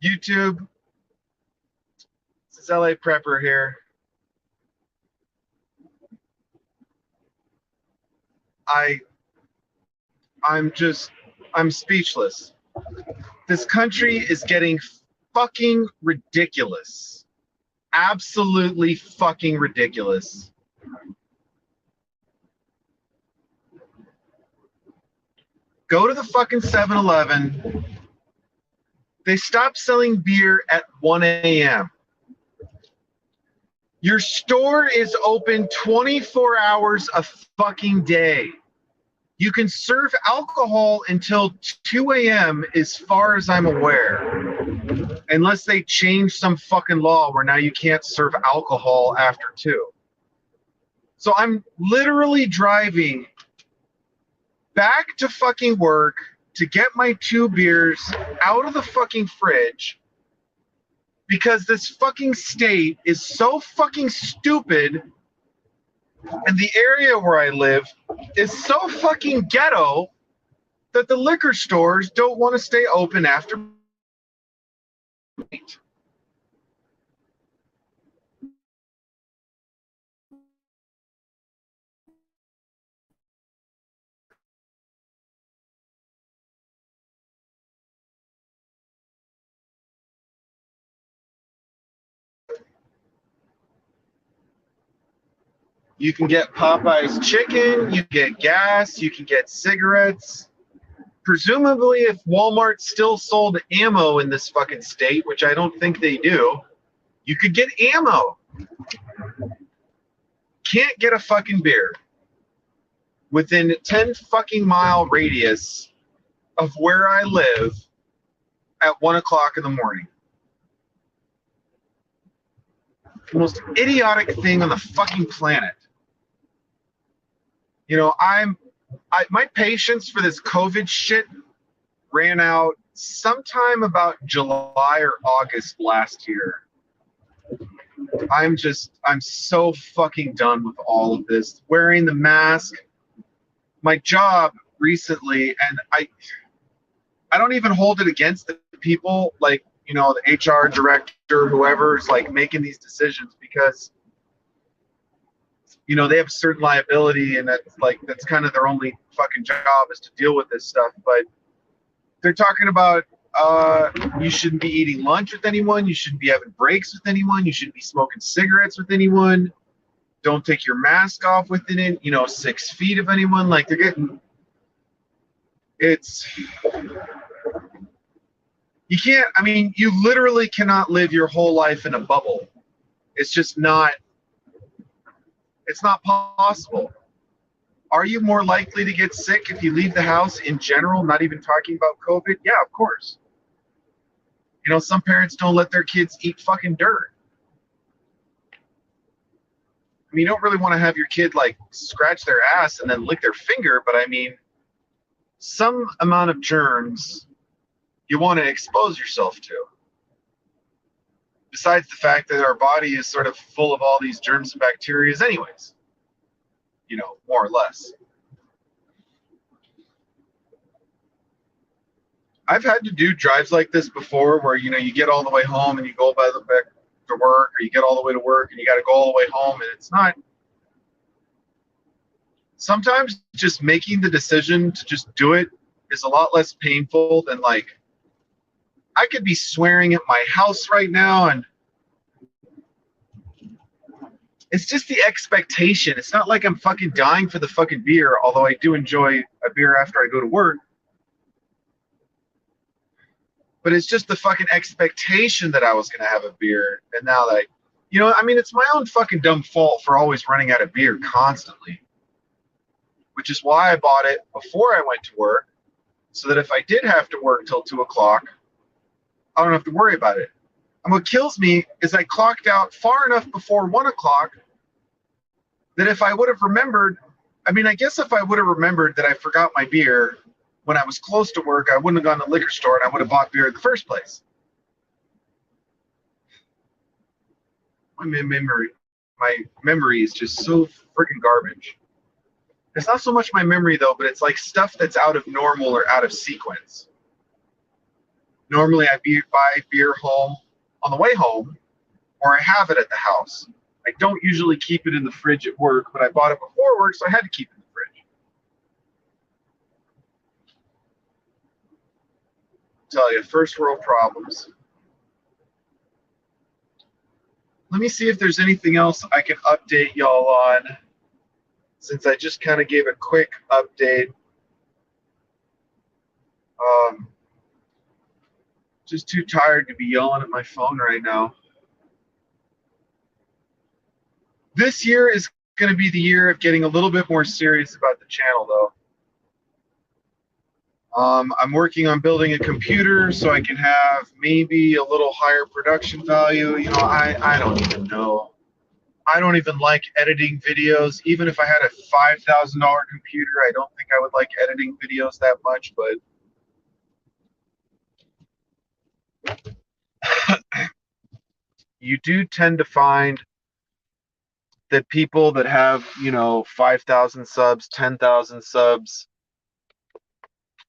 YouTube, this is LA Prepper here. I I'm just I'm speechless. This country is getting fucking ridiculous. Absolutely fucking ridiculous. Go to the fucking 7-Eleven. They stopped selling beer at 1 a.m. Your store is open 24 hours a fucking day. You can serve alcohol until 2 a.m. as far as I'm aware. Unless they change some fucking law where now you can't serve alcohol after 2. So I'm literally driving back to fucking work to get my 2 beers out of the fucking fridge because this fucking state is so fucking stupid, and the area where I live is so fucking ghetto that the liquor stores don't want to stay open after midnight. You can get Popeye's chicken, you can get gas, you can get cigarettes. Presumably, if Walmart still sold ammo in this fucking state, which I don't think they do, you could get ammo. Can't get a fucking beer within 10 fucking mile radius of where I live at 1 o'clock in the morning. The most idiotic thing on the fucking planet. You know, my patience for this COVID shit ran out sometime about July or August last year. I'm so fucking done with all of this. Wearing the mask, my job recently, and I don't even hold it against the people, like, you know, the HR director, whoever's like making these decisions, because, you know, they have certain liability, and that's kind of their only fucking job is to deal with this stuff. But they're talking about you shouldn't be eating lunch with anyone, you shouldn't be having breaks with anyone, you shouldn't be smoking cigarettes with anyone, don't take your mask off within it, 6 feet of anyone. Like, you can't, I mean, you literally cannot live your whole life in a bubble. It's just not, it's not possible. Are you more likely to get sick if you leave the house in general, not even talking about COVID? Yeah, of course. Some parents don't let their kids eat fucking dirt. I mean, you don't really want to have your kid like scratch their ass and then lick their finger, but I mean, some amount of germs you want to expose yourself to. Besides the fact that our body is sort of full of all these germs and bacteria anyways, more or less. I've had to do drives like this before where, you get all the way home and you go by the back to work, or you get all the way to work and you got to go all the way home, and it's not. Sometimes just making the decision to just do it is a lot less painful than, like, I could be swearing at my house right now, and it's just the expectation. It's not like I'm fucking dying for the fucking beer, although I do enjoy a beer after I go to work. But it's just the fucking expectation that I was going to have a beer. And now that I mean, it's my own fucking dumb fault for always running out of beer constantly, which is why I bought it before I went to work, so that if I did have to work till 2 o'clock, I don't have to worry about it. And what kills me is I clocked out far enough before 1 o'clock that if I would have remembered, I mean, I guess if I would have remembered that I forgot my beer when I was close to work, I wouldn't have gone to the liquor store and I would have bought beer in the first place. My memory is just so freaking garbage. It's not so much my memory, though, but it's like stuff that's out of normal or out of sequence. Normally, buy beer home on the way home, or I have it at the house. I don't usually keep it in the fridge at work, but I bought it before work, so I had to keep it in the fridge. Tell you, first world problems. Let me see if there's anything else I can update y'all on, since I just kind of gave a quick update. Um, just too tired to be yelling at my phone right now. This year is going to be the year of getting a little bit more serious about the channel, though. I'm working on building a computer so I can have maybe a little higher production value. You know, I don't even know. I don't even like editing videos. Even if I had a $5,000 computer, I don't think I would like editing videos that much. But you do tend to find that people that have, 5,000 subs, 10,000 subs,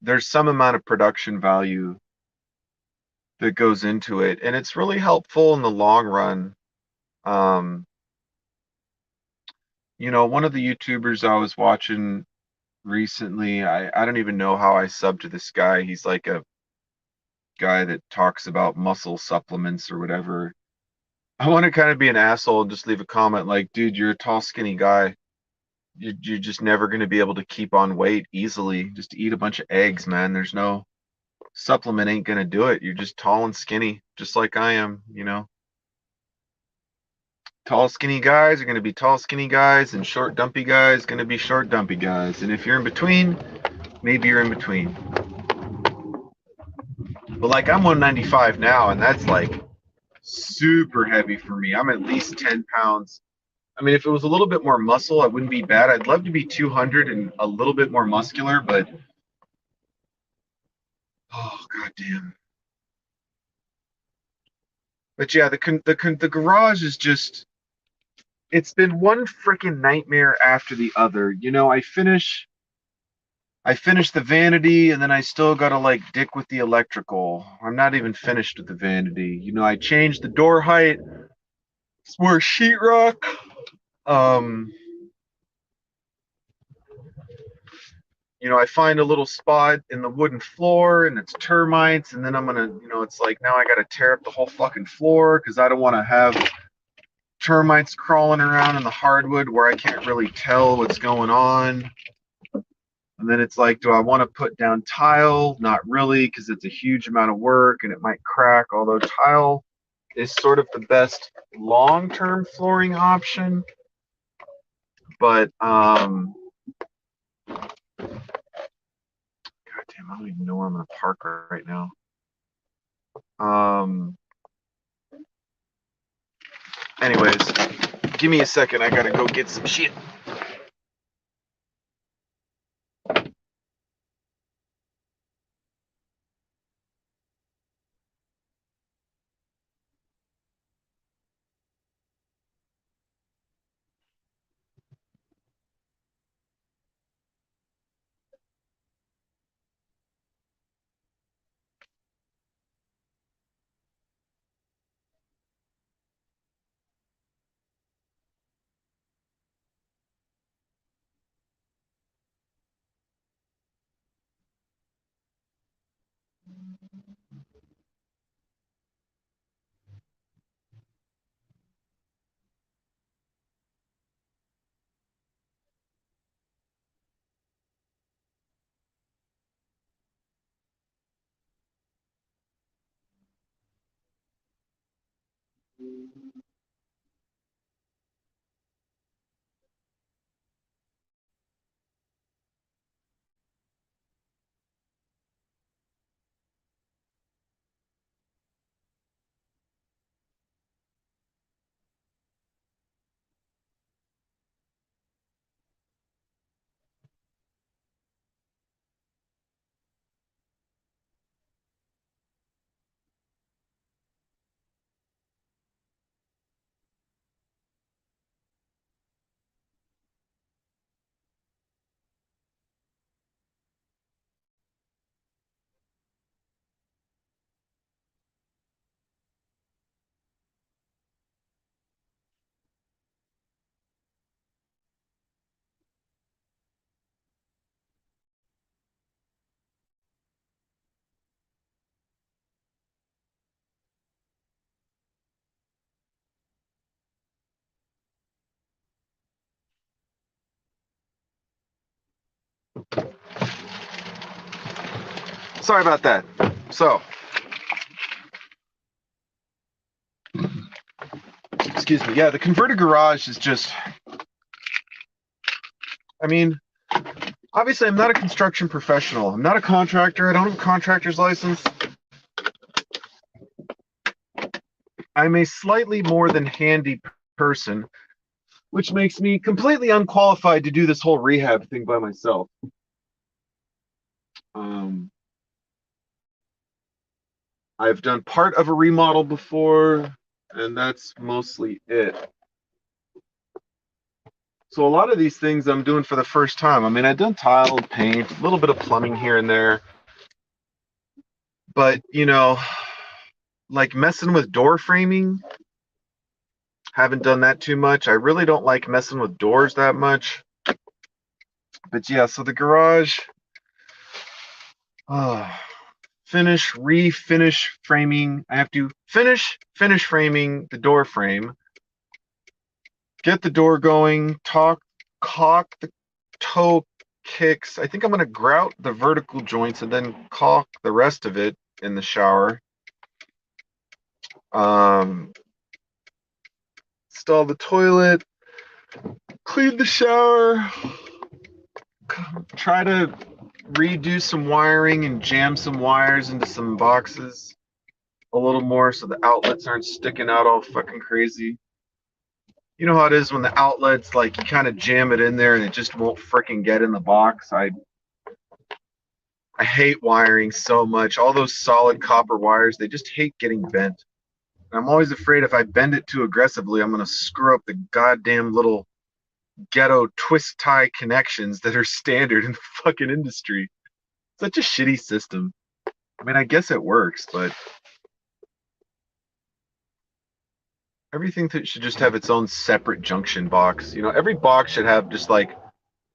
there's some amount of production value that goes into it, and it's really helpful in the long run. Um, one of the YouTubers I was watching recently, I don't even know how I subbed to this guy. He's like a guy that talks about muscle supplements or whatever. I want to kind of be an asshole and just leave a comment like, dude, you're a tall, skinny guy. You're just never going to be able to keep on weight easily. Just eat a bunch of eggs, man. There's no supplement ain't going to do it. You're just tall and skinny, just like I am. Tall, skinny guys are going to be tall, skinny guys, and short, dumpy guys going to be short, dumpy guys. And if you're in between, maybe you're in between. But like I'm 195 now, and that's like super heavy for me. I'm at least 10 pounds. I mean, if it was a little bit more muscle, I wouldn't be bad. I'd love to be 200 and a little bit more muscular, but oh goddamn. But yeah, the garage is just, it's been one freaking nightmare after the other. I finished the vanity, and then I still gotta like dick with the electrical. I'm not even finished with the vanity. I changed the door height. It's more sheetrock. Um, I find a little spot in the wooden floor and it's termites, and then I'm gonna, it's like now I gotta tear up the whole fucking floor because I don't want to have termites crawling around in the hardwood where I can't really tell what's going on. And then it's like, do I want to put down tile? Not really, because it's a huge amount of work and it might crack, although tile is sort of the best long-term flooring option. But God damn, I don't even know where I'm gonna park right now. Anyways, give me a second. I gotta go get some shit. Sorry about that. So, excuse me. Yeah, the converted garage is just, I mean, obviously I'm not a construction professional. I'm not a contractor. I don't have a contractor's license. I'm a slightly more than handy person, which makes me completely unqualified to do this whole rehab thing by myself. I've done part of a remodel before, and that's mostly it. So a lot of these things I'm doing for the first time. I mean, I've done tile, paint, a little bit of plumbing here and there. But, you know, like messing with door framing, haven't done that too much. I really don't like messing with doors that much. But yeah, so the garage, refinish framing. I have to finish framing the door frame, get the door going, caulk the toe kicks. I think I'm going to grout the vertical joints and then caulk the rest of it in the shower. Install the toilet, clean the shower, try to redo some wiring and jam some wires into some boxes a little more so the outlets aren't sticking out all fucking crazy. You know how it is when the outlets, like, you kind of jam it in there and it just won't freaking get in the box. I hate wiring so much. All those solid copper wires, they just hate getting bent. And I'm always afraid if I bend it too aggressively, I'm going to screw up the goddamn little ghetto twist tie connections that are standard in the fucking industry. Such a shitty system. I mean, I guess it works, but everything should just have its own separate junction box. You know, every box should have just like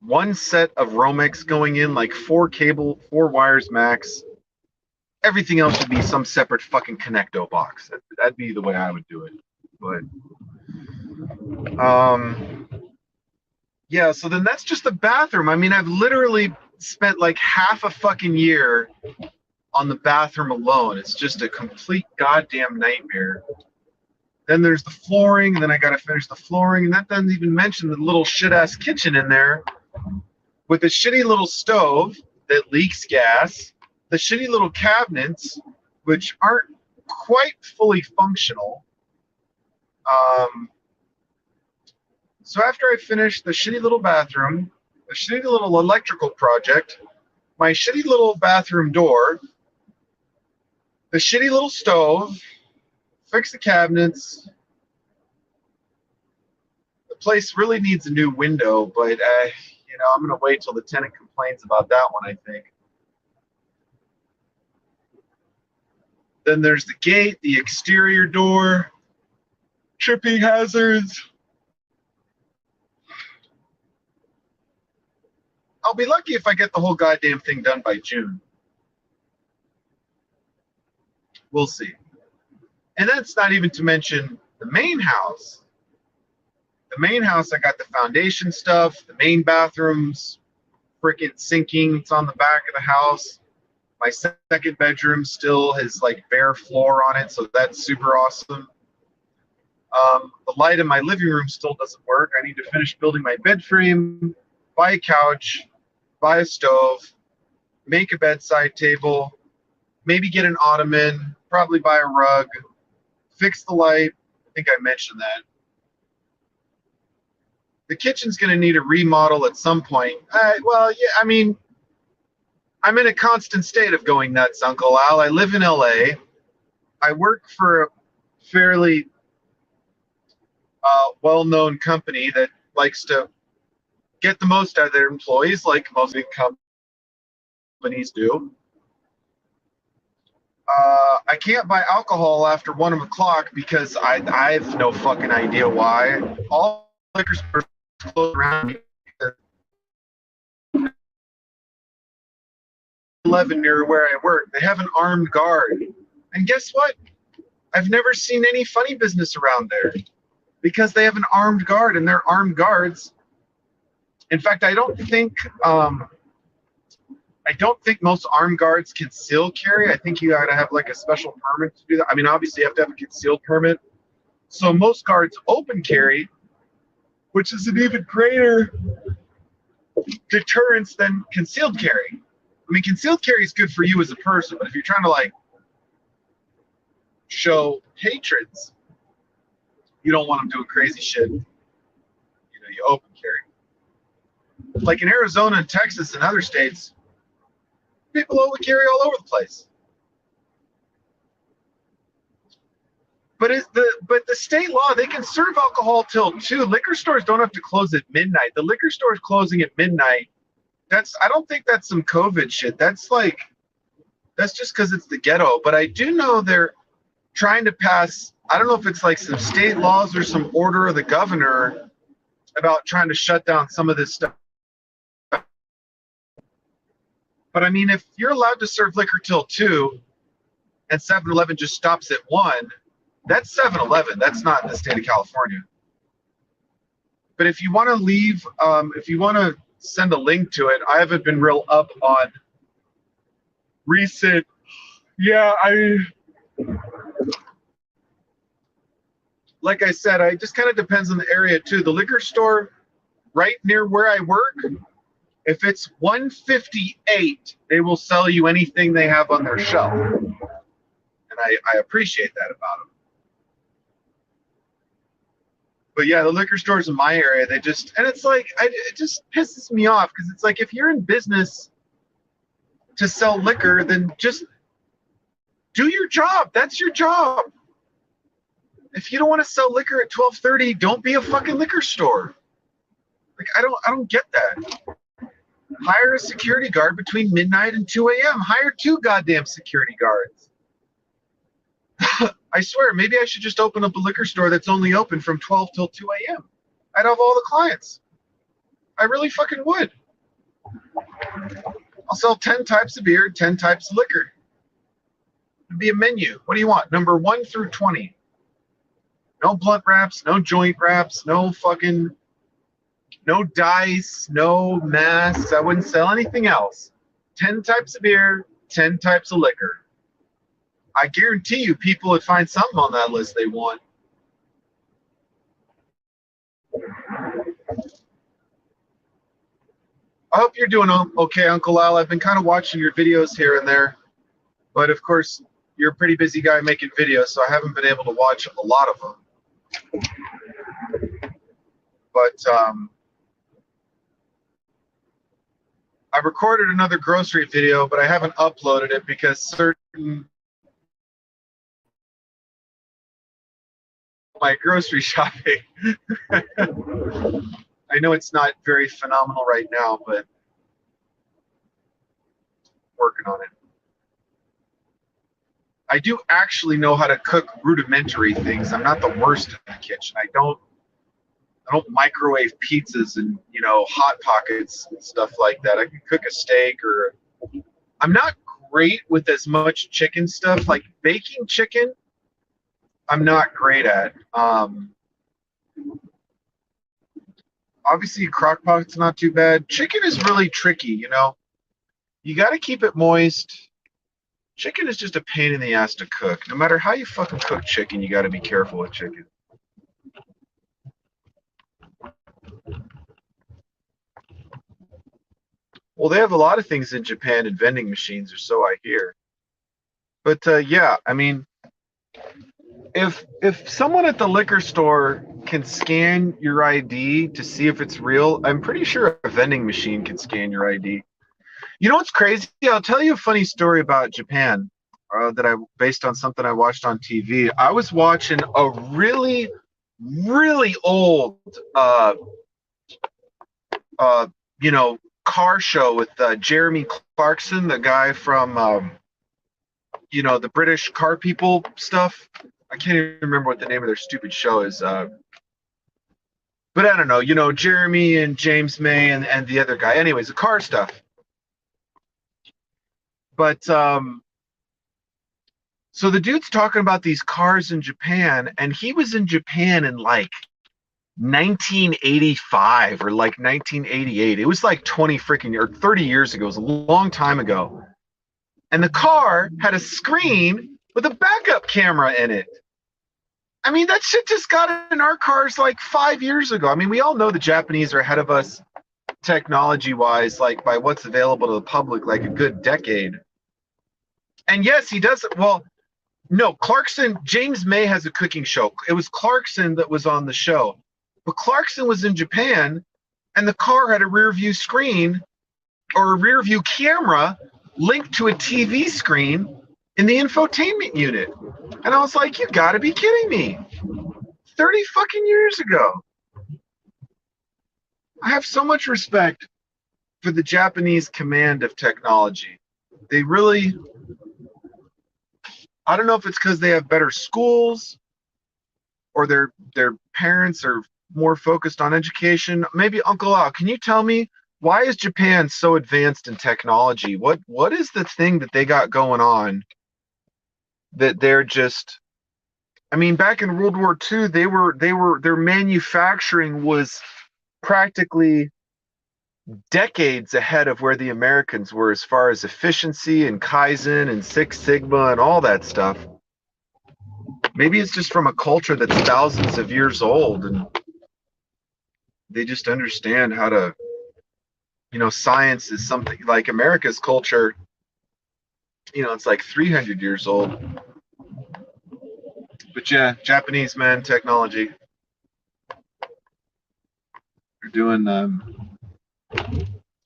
one set of Romex going in, like 4 wires max. Everything else should be some separate fucking connecto box. That'd be the way I would do it. But yeah, so then that's just the bathroom. I mean, I've literally spent like half a fucking year on the bathroom alone. It's just a complete goddamn nightmare. Then there's the flooring, and then I got to finish the flooring, and that doesn't even mention the little shit-ass kitchen in there with the shitty little stove that leaks gas, the shitty little cabinets, which aren't quite fully functional. So after I finish the shitty little bathroom, the shitty little electrical project, my shitty little bathroom door, the shitty little stove, fix the cabinets. The place really needs a new window, but you know, I'm gonna wait till the tenant complains about that one, I think. Then there's the gate, the exterior door, tripping hazards. I'll be lucky if I get the whole goddamn thing done by June. We'll see. And that's not even to mention the main house. The main house, I got the foundation stuff, the main bathroom's freaking sinking. It's on the back of the house. My second bedroom still has like bare floor on it, so that's super awesome. The light in my living room still doesn't work. I need to finish building my bed frame, buy a couch, buy a stove, make a bedside table, maybe get an ottoman, probably buy a rug, fix the light. I think I mentioned that. The kitchen's going to need a remodel at some point. Well, yeah, I mean, I'm in a constant state of going nuts, Uncle Al. I live in LA. I work for a fairly well-known company that likes to get the most out of their employees, like most big companies do. I can't buy alcohol after 1 o'clock because I have no fucking idea why. All liquor stores close around me. 11 near where I work, they have an armed guard. And guess what? I've never seen any funny business around there because they have an armed guard, and they're armed guards. In fact, I don't think I don't think most armed guards conceal carry. I think you got to have like a special permit to do that. I mean, obviously you have to have a concealed permit. So most guards open carry, which is an even greater deterrence than concealed carry. I mean, concealed carry is good for you as a person, but if you're trying to like show patrons, you don't want them doing crazy shit. You know, you open carry. Like in Arizona and Texas and other states, people open carry all over the place. But the state law, they can serve alcohol till 2. Liquor stores don't have to close at midnight. The liquor store is closing at midnight. I don't think that's some COVID shit. That's just because it's the ghetto. But I do know they're trying to pass, I don't know if it's like some state laws or some order of the governor about trying to shut down some of this stuff. But I mean, if you're allowed to serve liquor till 2 and 7-Eleven just stops at 1, that's 7-Eleven. That's not in the state of California. But if you want to leave, if you want to send a link to it, I haven't been real up on recent. Yeah, like I said, it just kind of depends on the area too. The liquor store right near where I work, if it's 158, they will sell you anything they have on their shelf. And I appreciate that about them. But yeah, the liquor stores in my area, and it's like, it just pisses me off because it's like, if you're in business to sell liquor, then just do your job. That's your job. If you don't want to sell liquor at 12:30, don't be a fucking liquor store. Like, I don't get that. Hire a security guard between midnight and 2 a.m. Hire 2 goddamn security guards. I swear, maybe I should just open up a liquor store that's only open from 12 till 2 a.m. I'd have all the clients. I really fucking would. I'll sell 10 types of beer, 10 types of liquor. It'd be a menu. What do you want? Number 1 through 20. No blunt wraps, no joint wraps, no dice, no masks. I wouldn't sell anything else. 10 types of beer, 10 types of liquor. I guarantee you people would find something on that list they want. I hope you're doing okay, Uncle Al. I've been kind of watching your videos here and there. But of course, you're a pretty busy guy making videos, so I haven't been able to watch a lot of them. But I recorded another grocery video, but I haven't uploaded it because certain my grocery shopping. I know it's not very phenomenal right now, but working on it. I do actually know how to cook rudimentary things. I'm not the worst in the kitchen. I don't microwave pizzas and, hot pockets and stuff like that. I can cook a steak I'm not great with as much chicken stuff. Like baking chicken, I'm not great at. Obviously, crock pot's not too bad. Chicken is really tricky, You got to keep it moist. Chicken is just a pain in the ass to cook. No matter how you fucking cook chicken, you got to be careful with chicken. Well, they have a lot of things in Japan in vending machines, or so I hear. But yeah, I mean, if someone at the liquor store can scan your ID to see if it's real, I'm pretty sure a vending machine can scan your ID. You know what's crazy? I'll tell you a funny story about Japan based on something I watched on TV. I was watching a really, really old, car show with Jeremy Clarkson, the guy from, the British car people stuff. I can't even remember what the name of their stupid show is. But I don't know, Jeremy and James May and the other guy. Anyways, the car stuff. But so the dude's talking about these cars in Japan, and he was in Japan in like 1985 or like 1988. It was like 20 freaking or 30 years ago. It was a long time ago. And the car had a screen with a backup camera in it. I mean, that shit just got in our cars like 5 years ago. I mean, we all know the Japanese are ahead of us technology wise, like by what's available to the public, like a good decade. And yes, he does. Well, no, Clarkson, James May has a cooking show. It was Clarkson that was on the show. But Clarkson was in Japan and the car had a rear view screen or a rear view camera linked to a TV screen in the infotainment unit. And I was like, you gotta be kidding me. 30 fucking years ago. I have so much respect for the Japanese command of technology. They really, I don't know if it's because they have better schools or their parents are more focused on education. Maybe Uncle Al, can you tell me why is Japan so advanced in technology? What is the thing that they got going on that they're just, I mean, back in World War II, their manufacturing was practically decades ahead of where the Americans were as far as efficiency and Kaizen and Six Sigma and all that stuff. Maybe it's just from a culture that's thousands of years old and they just understand how to, science is something like America's culture, it's like 300 years old. But yeah, Japanese men, technology. They're doing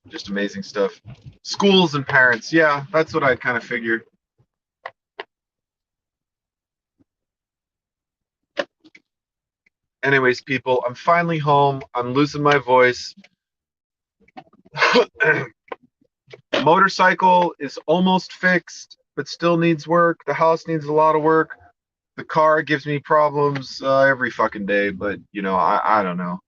just amazing stuff. Schools and parents. Yeah, that's what I kind of figured. Anyways, people, I'm finally home. I'm losing my voice. Motorcycle is almost fixed, but still needs work. The house needs a lot of work. The car gives me problems every fucking day, but I don't know.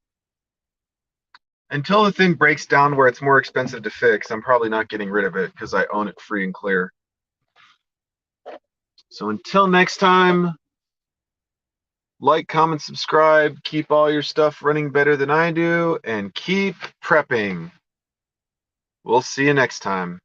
Until the thing breaks down where it's more expensive to fix, I'm probably not getting rid of it because I own it free and clear. So until next time, like, comment, subscribe, keep all your stuff running better than I do, and keep prepping. We'll see you next time.